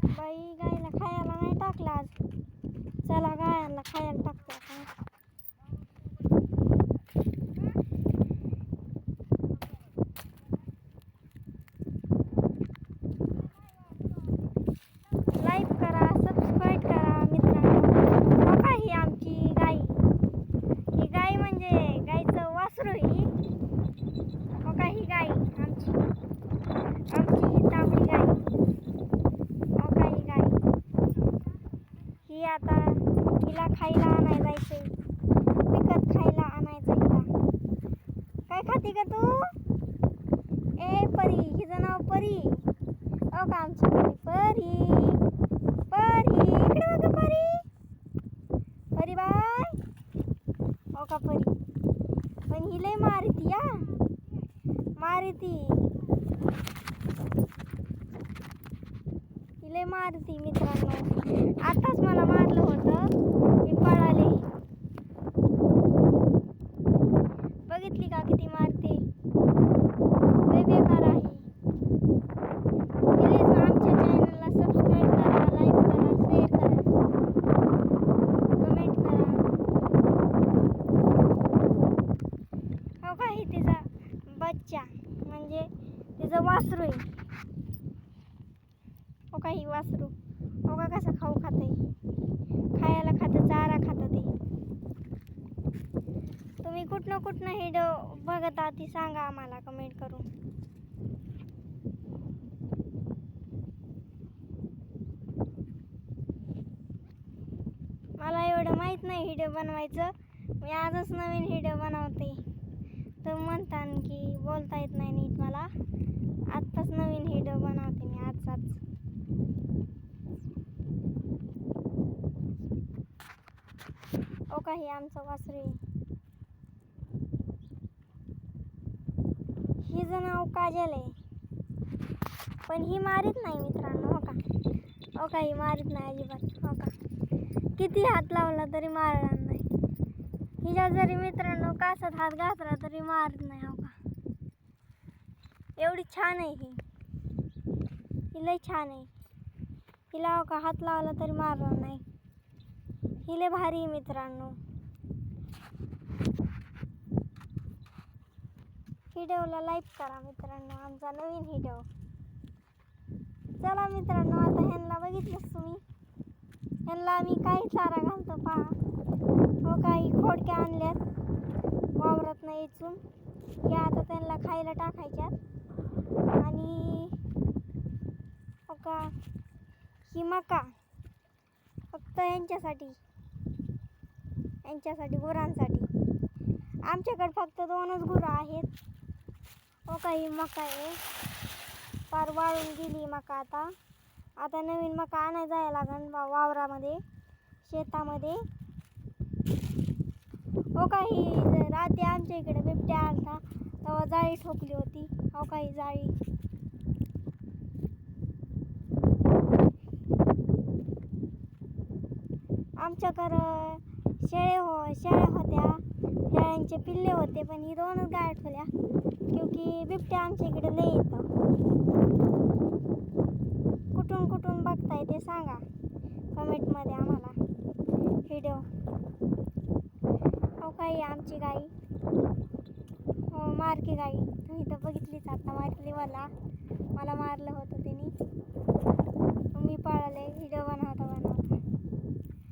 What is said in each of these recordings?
बाई गायला खायला नाही टाकला आज. चला गायांना खायला टाकतो आता. लाईक करा, सबस्क्राईब करा मित्रांनो. हो का ही आमची गाय. ही गाय म्हणजे गायचं वासरू ही. हो का ही गाय आमची तांबडी गाय. हो का ही गाय. ही आता हिला खायला आणायला जायचंय. विकत खायला आणायचं हिला. काय खाते का तू? ए परी, हिचं नाव परी. हो का आमची परी. परी इकडे बघा परी. परी बाय. हो का परी. पण ही लय मारती या. मारती. ही लय मारती मित्रांनो. आताच मला मारलं होतं. मी पळाले. बघितली का किती मारते. लय बेकार आहे. प्लीज आमच्या चॅनलला सबस्क्राईब करा, लाईक करा, शेअर करा, कमेंट करा. हो का ही तिचा बच्चा म्हणजे तिचं वासरू आहे. हो का ही वासरू. हो का कसं खाऊ खाते. खायला खातं, चारा खातं ते. तुम्ही कुठनं व्हिडिओ बघता ती सांगा आम्हाला कमेंट करून. मला एवढं माहीत नाही व्हिडिओ बनवायचं. मी आजच नवीन व्हिडिओ बनवते. तर म्हणता की बोलता येत नाही नीट मला. आत्ताच नवीन व्हिडिओ बनवते मी आजचाच. हो का ही आमचं वासरू आहे. हिचं नाव काजल आहे. पण ही मारीत नाही मित्रांनो. हो का. हो का ही मारीत नाही अजिबात. हो का किती हात लावला तरी मारणार नाही. हिच्या जरी मित्रांनो कासात हात घातला तरी मारत नाही. हो का एवढी छान आहे ही. ही लय छान आहे. हिला हो का हात लावला तरी मारणार नाही. ही लय भारी आहे मित्रांनो. व्हिडिओला लाईक करा मित्रांनो. आमचा नवीन व्हिडिओ. चला मित्रांनो आता ह्यांना बघितलंच तुम्ही. ह्यांना आम्ही काय चारा घालतो पहा. हो काही खोडक्या आणल्यात वावरातनं इचून. या आता त्यांना खायला टाकायच्यात. आणि हो का ही मका फक्त यांच्यासाठी गुरांसाठी. आमच्याकडे फक्त 2च गुरं आहेत. हो का ही मका आहे. फार वाळून गेली मका आता. आता नवीन मका आणायला जायला लागेल वावरामध्ये, शेतामध्ये. हो का ही रात्री आमच्या इकडे बिबट्या आलता तेव्हा जाळी ठोकली होती. हो का ही जाळी. आमच्याकडं शेळ्या होत्या. शेळ्यांचे पिल्ले होते पण ही 2च गाय ठेवल्या. क्योंकि बिबट्या आमच्या इकडे लय येतं. कुठून बघताय ते सांगा कमेंटमध्ये आम्हाला व्हिडिओ. हो काही आमची गाई. हो मारकी गाई. तुम्ही तर बघितलीच आता मारली मला मारलं होतं त्यांनी. मी पळाले व्हिडिओ बनवता.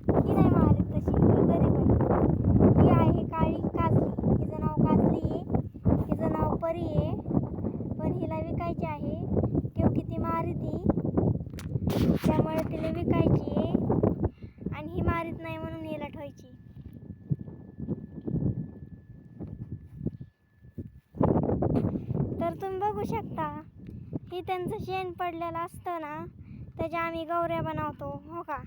ही नाही मारत तशी. ही गरीब आहे. ही आहे काळी काजली. हिचं नाव काजली आहे. हिचं नाव परी आहे. पण हिला विकायची आहे क्योंकि ती मारती. त्यामुळे तिला विकायची आहे. आणि ही मारीत नाही म्हणून हिला ठेवायची. तर तुम्ही बघू शकता ही त्यांचं शेण पडलेलं असतं ना त्याच्या आम्ही गौऱ्या बनवतो. हो का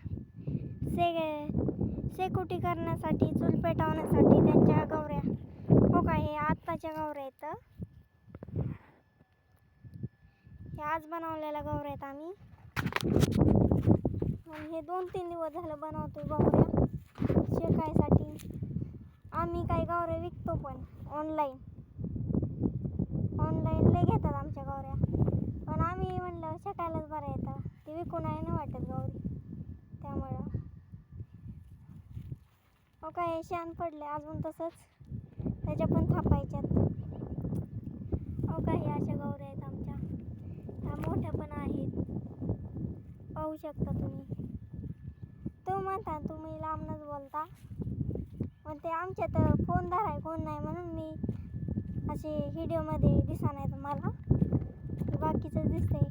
शेकोटी करण्यासाठी, चूल पेटवण्यासाठी त्यांच्या गौऱ्या. हो का हे आत्ताच्या गौऱ्या आहेत. हे आज बनवलेल्या गौऱ्या आहेत आम्ही. हे 2-3 दिवस झालं बनवतोय गौऱ्या शेकायसाठी. आम्ही काही गौऱ्या विकतो पण ऑनलाईन लय घेतात आमच्या गौऱ्या. पण आम्ही म्हणलं शेकायलाच बरं येतं. ते विकून आहे ना वाटतं. वाटत गौरी त्यामुळं. हो काय शान पडले अजून तसंच त्याच्या पण थापायच्यात. हो काही अशा गौऱ्या आहेत आमच्या, त्या मोठ्या पण आहेत पाहू शकता तुम्ही. तो म्हणता तुम्ही लांबनच बोलता पण ते आमच्यात फोन धराय कोण नाही म्हणून मी असे व्हिडिओमध्ये दिसा नाही तुम्हाला, बाकीचं दिसतंय.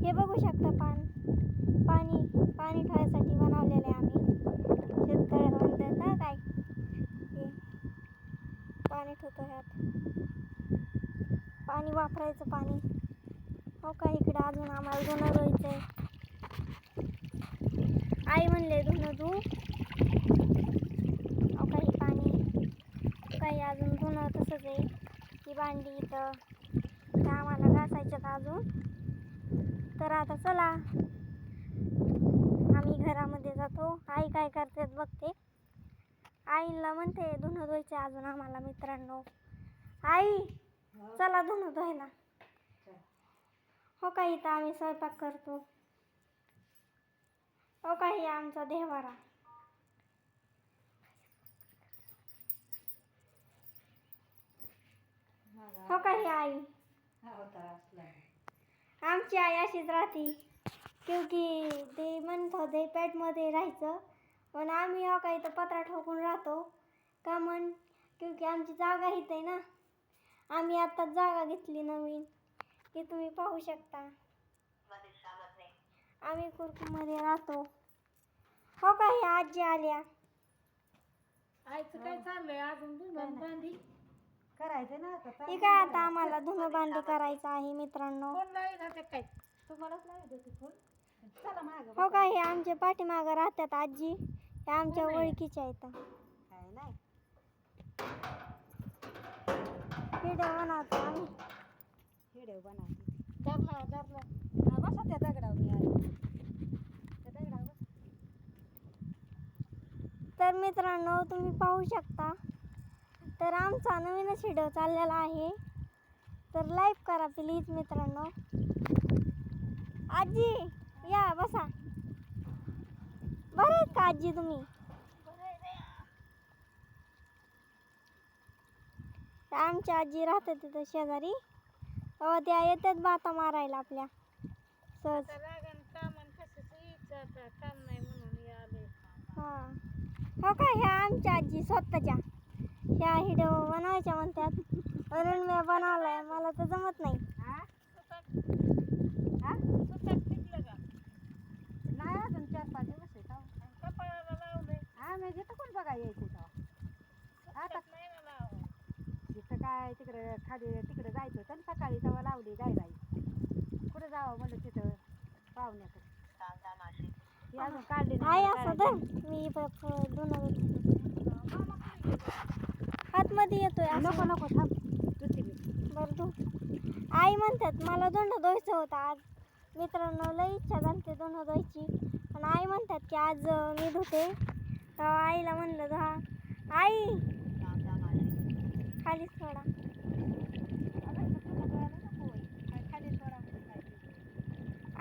हे बघू शकता पाणी ठेवायसाठी बनवलेलं आहे आम्ही. शेतकऱ्याला म्हणतात ना काय हे पाणी ठेवतो ह्यात, पाणी वापरायचं पाणी. हो का इकडं अजून आम्हाला धुणं धुवायचंय. आई म्हणले धुणं धू. हो काही पाणी काही अजून धुणं तसंच आहे. ती भांडी इथं त्या आम्हाला घासायच्यात अजून. तर आता चला आम्ही घरामध्ये जातो. आई काय करतात बघते. आईला म्हणते धुणं धुवायचे अजून आम्हाला मित्रांनो. आई चला धुणं धुवायला. हो का इथं आम्ही स्वयंपाक करतो. हो का हे आमचा देवारा. हो का ही आई आमची आई अशीच राहते. क्योंकि ते म्हणत होते पेटमध्ये राहायचं पण आम्ही हो का इथं पत्रा ठोकून राहतो का म्हण. क्योंकि आमची जागा इथं आहे ना. आम्ही आता जागा घेतली नवीन की तुम्ही पाहू शकता. आम्ही कुर्कमध्ये राहतो. हो का ही आजी आल्या. आईचं काय चाललंय अजून धुणं भांडी करायचं ना आता. हे काय आता आम्हाला धुणं भांडी करायचं आहे मित्रांनो. फोन लावत होते काय तुम्हालाच लावत होते फोन. चला मागं हो का हे आमच्या पाठीमागं राहतात आजी. हे आमच्या ओळखीच्या आहेत. काय नाही व्हिडिओ बनवतो आम्ही. व्हिडिओ बनवते धरला बसा त्या दगडावर मी आले त्या दगडावर. तर मित्रांनो तुम्ही पाहू शकता. तर आमचा नवीनच व्हिडिओ चाललेला आहे तर लाईक करा प्लीज मित्रांनो. आजी या बसा. बरे आहेत का आजी तुम्ही. आमच्या आजी राहतात तिथं शेजारी. त्या येतात बाता मारायला आपल्या सहज. हां हो का ह्या आमच्या आजी स्वतःच्या ह्या व्हिडिओ बनवायच्या म्हणतात म्हणून मी बनवलाय. मला तर जमत नाही. नाही अजून 4-5 दिवस आहे कपाळाला लावलंय. हा मी जिथं कोण बघा यायचं तेव्हा आता तिथं काय तिकडं खाली तिकडं जायचं होतं सकाळी तेव्हा लावली गायबाई. कुठं जावं म्हणलं तिथं पाहुण्याकडे ती अजून काढली आई नाही. असं तर मी आतमध्ये येतोय असं. नको नको थांब तुझी बरं तू. आई म्हणतात मला धुणं धुवायचं होतं आज. मित्रांनो लई इच्छा झाली धुणं धुवायची पण आई म्हणतात की आज मी धुते. तेव्हा आईला म्हणलं धुवा. आई खाली सोडा. खाली सोडा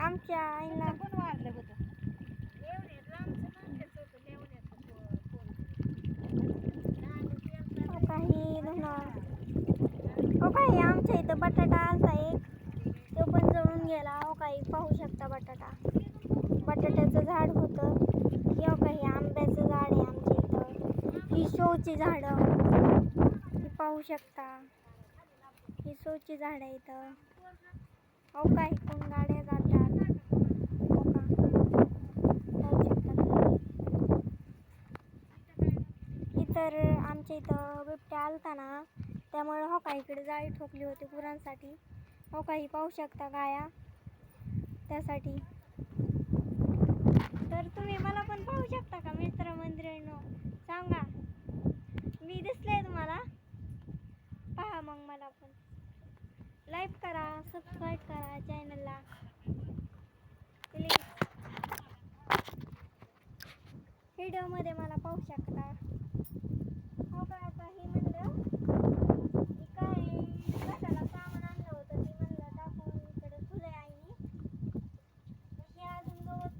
आमच्या आईला कोण वाढलं होतं हो काही धुणं. हो काही आमच्या इथं बटाटा आलता एक तो पण जळून गेला. हो काही पाहू शकता बटाटा. बटाट्याचं झाड होतं. हो काही आंब्याचं झाड आहे आमच्या इथं. ही शोची झाडं ही पाहू शकता. ही शोची झाडं इथं. हो काय कोण गाड्या जातात. हो का पाहू शकता तुम्ही. इतर आमच्या इथं बिबट्या आलता ना त्यामुळे हो का इकडे जाळी ठोकली होती गुरांसाठी. हो काही पाहू शकता गाया त्यासाठी. तर तुम्ही मला पण पाहू शकता का मित्रमंडळींनो सांगा. मी दिसले तुम्हाला पहा मग मला पण. लाईक करा सबस्क्राईब करा चॅनलला प्लीज. व्हिडिओमध्ये मला पाहू शकता. हो का आता हे म्हणलं की काय घराला सामान आणलं होतं ते म्हणलं टाकून इकडे ठुलंय आईनी. हे अजून गवत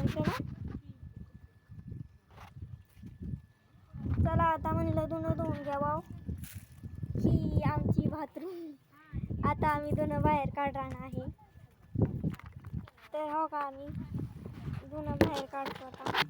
बारीक आहे ना. चला आता म्हणलं धुणं धुवून घ्यावं. ही आमची बाथरूम. आता आम्ही धुणं बाहेर काढणार आहे. तर हो का आम्ही धुणं बाहेर काढतो आता.